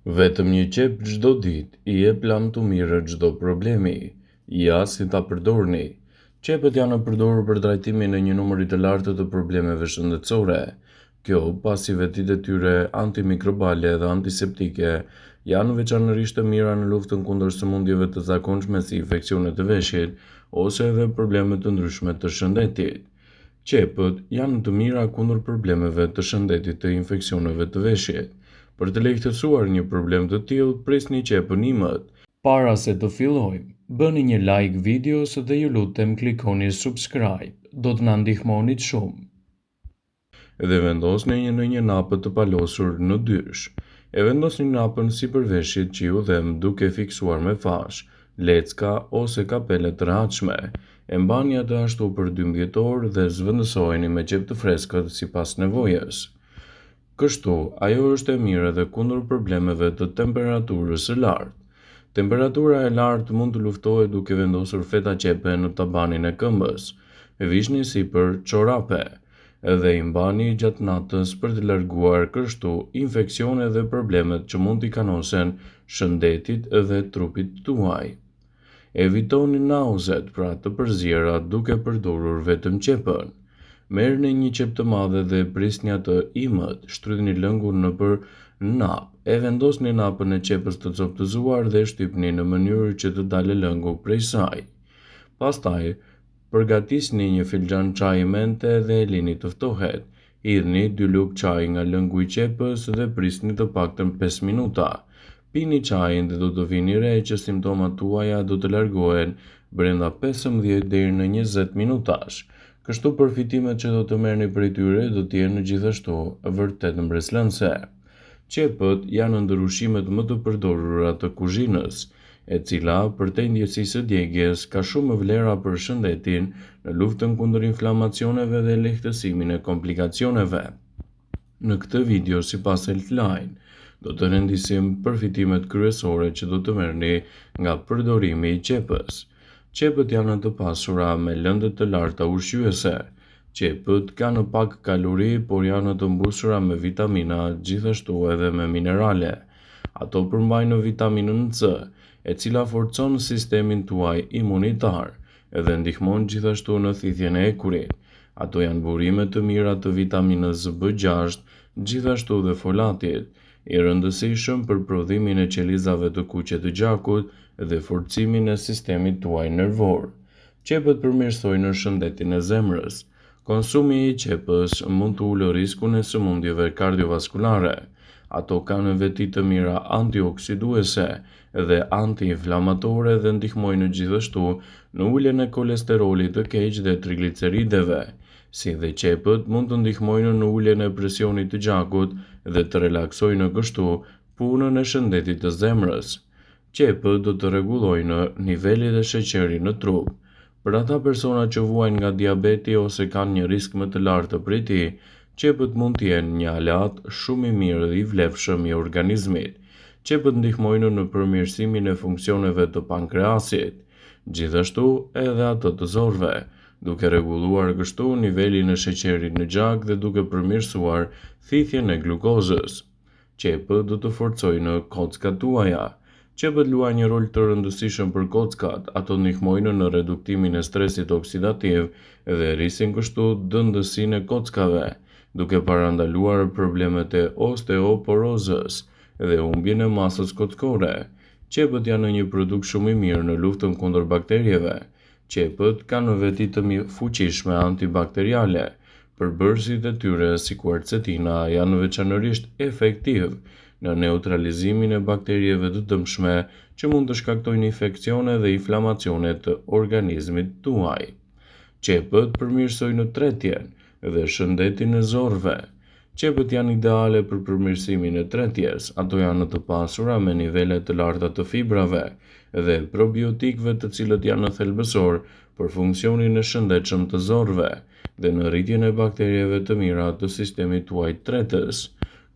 Vetëm një qep çdo ditë I jep lam të mirë çdo problemi, ja si ta përdorni. Qepët janë përdorur për trajtimin e një numri të lartë të problemeve shëndetësore. Kjo pasi vetitë e tyre antimikrobale dhe antiseptike janë veçanërisht të mira në luftën kundër sëmundjeve të zakonshme si infeksionet e veshit ose edhe probleme të ndryshme të shëndetit. Qepët janë të mira kundër problemeve të shëndetit të infeksioneve të veshit. Për të lehtësuar një problem të tillë, prisni qepën imët. Para se të fillojmë, bëni një like videos dhe ju lutem klikoni subscribe, do të na ndihmonit shumë. Dhe vendosni në një napë të palosur në dysh. E vendosni napën sipër veshit që ju them duke fiksuar me fash, lecka ose kapele të rehatshme. E mbani atë ashtu për 12 orë dhe zvendësojeni me qep të freskët sipas nevojës. Kështu, ajo është e mirë edhe kundër problemeve të temperaturës së lartë. Temperatura e lartë mund të luftohet duke vendosur feta qepe në tabanin e këmbës. Vishni sipër çorape, edhe I mbani gjatë natës për të larguar kështu infeksione dhe problemet që mund t'i kanosen shëndetit dhe trupit tuaj. Evitoni nauzet, pra të përzjera duke përdorur vetëm qepën. Merrni një qep të madhe dhe prisni atë imët, shtrydhni lëngun nëpër napë, e vendosni napën e qepës të coptëzuar dhe shtypni në mënyrë që të dalë lëngu prej saj. Pastaj, përgatisni një filxhan çaji mente dhe e lini të ftohet. Hidhni 2 lugë çaji nga lëngu I qepës dhe prisni të paktën 5 minuta. Pini çajin dhe do të vini re që simptomat tuaja do të largohen brenda 15 deri në 20 minutash. Kështu përfitimet që do të merrni prej tyre do të jenë gjithashtu vërtet mbreslënse. Qepët janë ndër ushqimet më të përdorura të kuzhinës, e cila përtej ndjesisë së djegjes ka shumë vlera për shëndetin në luftën kundër inflamacioneve dhe lehtësimin e komplikacioneve. Në këtë video sipas Healthline, do të rendisim përfitimet kryesore që do të merrni nga përdorimi I qepës. Qepët janë të pasura me lëndë të larta ushqyese. Qepët kanë pak kalori, por janë të mbushura me vitamina, gjithashtu edhe me minerale. Ato përmbajnë vitaminën C, e cila forcon sistemin tuaj imunitar, edhe ndihmon gjithashtu në thithjen e ekurit. Ato janë burime të mira të vitaminës B6, gjithashtu dhe folatit, I rëndësishëm për prodhimin e qelizave të kuqe të gjakut dhe forcimin e sistemit tuaj nervor. Qepët përmirësojnë shëndetin e zemrës. Konsumi I qepës mund të ulë riskun e sëmundjeve kardiovaskulare. Ato kanë veti të mira antioksiduese dhe antiinflamatore dhe ndihmojnë gjithashtu në uljen e kolesterolit të keq dhe triglicerideve. Si dhe qepët mund të ndihmojnë në uljen e presionit të gjakut dhe të relaksojnë kështu punën e shëndetit të zemrës. Qepët do të rregullojnë nivelin e sheqerit në trup. Për ata persona që vuajnë nga diabeti ose kanë një risk më të lartë të prej tij, qepët mund të jenë një alat shumë I mirë dhe I vlefshëm I organizmit. Qepët ndihmojnë në përmirësimin e funksioneve të pankreasit, gjithashtu edhe ato të zorëve, duke rregulluar kështu nivelin e sheqerit në gjak dhe duke përmirësuar thithjen e glukozës. Qepët do të forcojnë kockat tuaja. Qepët luajnë një rol të rëndësishëm për kockat, ato ndihmojnë në reduktimin e stresit oksidativ dhe rrisin kështu dëndësinë e kockave, duke parandaluar problemet e osteoporozës dhe humbjen e masës kockore. Qepët janë një produkt shumë I mirë në luftën kundër bakterieve. Qepët kanë veti të fuqishme antibakteriale. Përbërësit e tyre si quercetina janë veçanërisht efektiv në neutralizimin e bakterieve të dëmshme që mund të shkaktojnë infeksione dhe inflamacione të organizmit tuaj. Qepët përmirësojnë tretjen dhe shëndetin e zorëve. Qepët janë ideale për përmirësimin e tretjes, ato janë të pasura me nivele të larta të fibrave dhe probiotikëve të cilët janë thelbësor për funksionin e shëndetshëm të zorëve dhe në rritjen e bakterieve të mira të sistemit tuaj tretës.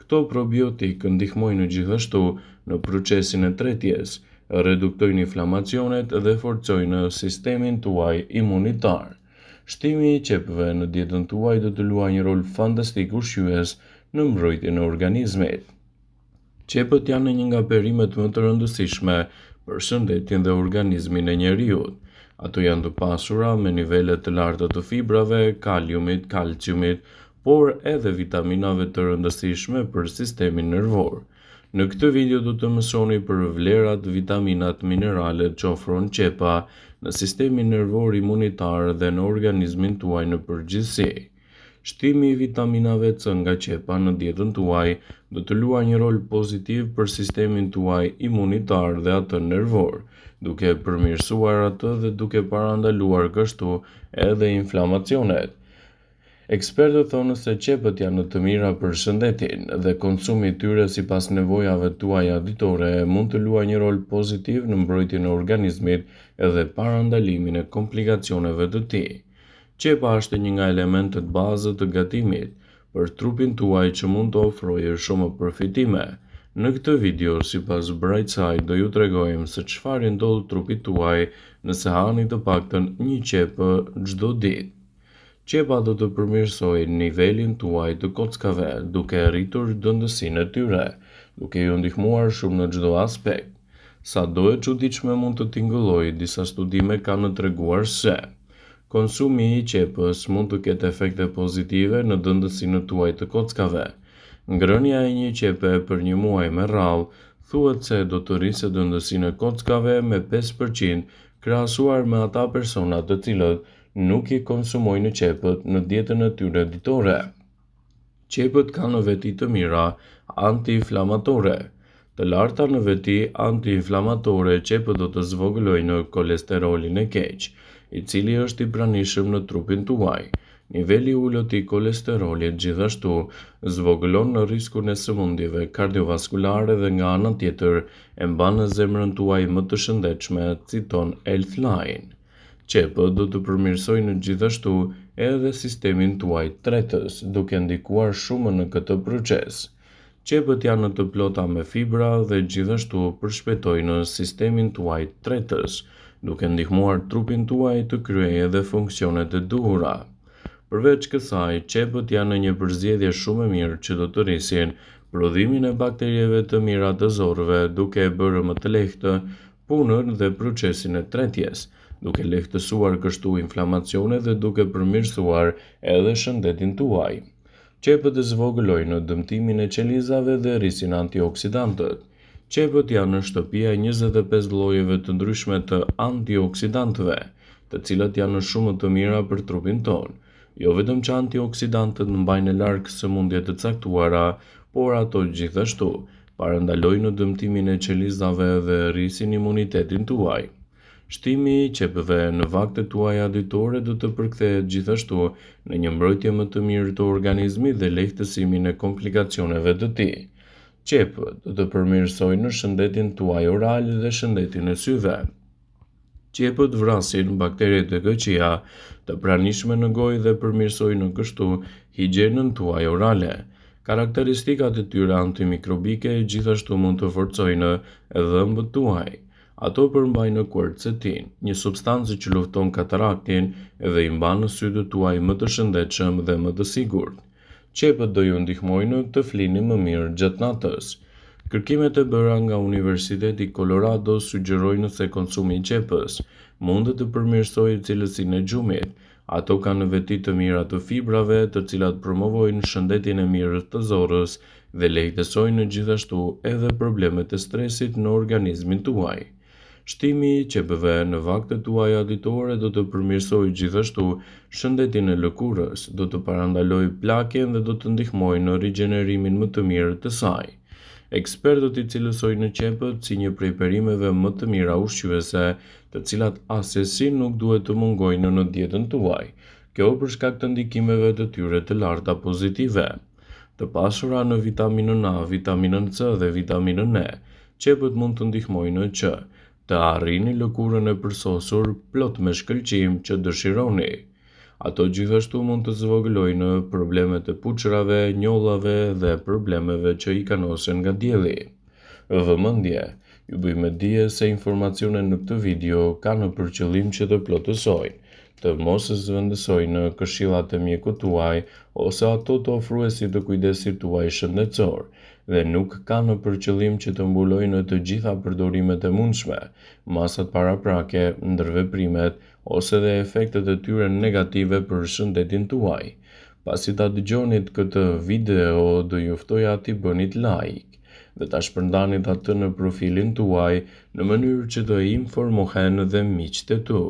Këto probiotikë ndihmojnë gjithashtu në procesin e tretjes, reduktojnë inflamacionet dhe forcojnë sistemin tuaj imunitar. Shtimi I qepëve në dietën tuaj do të luajë një rol fantastik ushqyes në mbrojtjen e organizmit. Qepët janë një nga perimet më të rëndësishme për shëndetin dhe organizmin e njeriut. Ato janë të pasura me nivele të larta të fibrave, kaliumit, kalciumit, por edhe vitaminave të rëndësishme për sistemin nervor. Në këtë video do të mësoni për vlerat, vitaminat, mineralet që ofron qepa në sistemin nervor imunitar dhe në organizmin tuaj në përgjithësi. Shtimi i vitaminave C nga qepa në dietën tuaj do të luajë një rol pozitiv për sistemin tuaj imunitar dhe atë nervor, duke përmirësuar atë dhe duke parandaluar kështu edhe inflamacionet. Ekspertët thonë se qepët janë të mira për shëndetin dhe konsumi i tyre sipas nevojave tuaja ditore mund të luajë një rol pozitiv në mbrojtjen e organizmit edhe parandalimin e komplikacioneve të tij. Qepa është një nga elementet bazë të gatimit për trupin tuaj që mund të ofrojë shumë përfitime. Në këtë video, sipas Brightside, do ju tregojmë se çfarë ndodh trupit tuaj nëse hani të paktën një qepë çdo ditë. Qepa do të përmirësojë nivelin tuaj të kockave, duke rritur dëndësinë e tyre, duke ju ndihmuar shumë në çdo aspekt. Sado e çuditshme mund të tingëllojë, disa studime kanë treguar se konsumi i qepës mund të ketë efekte pozitive në dëndësinë tuaj të kockave. Ngrënia e një qepe për një muaj me radhë thuhet se do të rrisë dëndësinë e kockave me 5% krahasuar me ata persona të cilët nuk i konsumojnë qepët në dietën e tyre ditore. Qepët kanë veti të mira anti-inflamatore. Të larta në veti anti-inflamatore, qepët do të zvogëlojnë kolesterolin e keq, i cili është i pranishëm në trupin tuaj. Niveli i ulët i kolesterolit gjithashtu zvogëlon në riskun e sëmundjeve kardiovaskulare dhe nga ana tjetër e mban zemrën tuaj më të shëndetshme, citon Healthline. Qepët do të përmirësojnë gjithashtu edhe sistemin tuaj tretës, duke ndikuar shumë në këtë proces. Qepët janë të plota me fibra dhe gjithashtu përshpejtojnë sistemin tuaj tretës, duke ndihmuar trupin tuaj të kryejë edhe funksionet e duhura. Përveç kësaj, qepët janë një përzgjedhje shumë e mirë që do të rrisin prodhimin e bakterieve të mira të zorëve, duke e bërë më të lehtë punën dhe procesin e tretjes, duke lehtësuar kështu inflamacionet dhe duke përmirësuar edhe shëndetin tuaj. Qepët zvogëlojnë dëmtimin e qelizave dhe rrisin antioksidantët. Qepët janë shtëpia e 25 llojeve të ndryshme të antioksidantëve, të cilat janë shumë të mira për trupin tonë. Jo vetëm që antioksidantët mbajnë larg sëmundje të caktuara, por ato gjithashtu parandalojnë dëmtimin e qelizave dhe rrisin imunitetin tuaj. Shtimi i qepëve në vaktet tuaja ditore do të përkthehet gjithashtu në një mbrojtje më të mirë të organizmit dhe lehtësimin e komplikacioneve të tij. Qepët do të përmirësojnë shëndetin tuaj oral dhe shëndetin e syve. Qepët vrasin bakteret e këqija të pranishme në gojë dhe përmirësojnë kështu higjienën tuaj orale. Karakteristikat e tyre antimikrobike gjithashtu mund të forcojnë dhëmbët tuaj. Ato përmbajnë quercetin, një substancë që lufton kataraktin dhe i mban sytë tuaj më të shëndetshëm dhe më të sigurt. Qepët do ju ndihmojnë të flini më mirë gjatë natës. Kërkimet e bëra nga Universiteti Colorado sugjerojnë se konsumi i qepës mund të përmirësojë cilësinë e gjumit. Ato kanë veti të mira të fibrave, të cilat promovojnë shëndetin e mirë të zorrës dhe lehtësojnë gjithashtu edhe problemet e stresit në organizmin tuaj. Shtimi i qepëve në vaktet tuaja ditore do të përmirësojë gjithashtu shëndetin e lëkurës, do të parandalojë plakjen dhe do të ndihmojë në rigjenerimin më të mirë të saj. Ekspertët i cilësojnë qepët si një prej perimeve më të mira ushqyese, të cilat asesi nuk duhet të mungojnë në dietën tuaj. Kjo për shkak të ndikimeve të tyre të larta pozitive. Të pasura në vitaminën A, vitaminën C dhe vitaminën E, qepët mund të ndihmojnë që të arrini lëkurën e përsosur plot me shkëlqim që dëshironi. Ato gjithashtu mund të zvogëlojnë problemet e puçrave, njollave dhe problemeve që i kanosen nga dielli. Vëmendje, ju bëjmë dije se informacionet në këtë video kanë për qëllim që të plotësojnë, të mos zvendësojnë këshillat e mjekut tuaj ose ato të ofruesit të kujdesit tuaj shëndetësor. dhe nuk kanë për qëllim që të mbulojnë të gjitha përdorimet e mundshme, masat paraprake, ndërveprimet ose dhe efektet e tyre negative për shëndetin tuaj. Pasi ta dëgjonit këtë video, do ju ftoja t'i bënit like dhe ta shpërndanit atë në profilin tuaj në mënyrë që të informohen dhe miqtë e tu.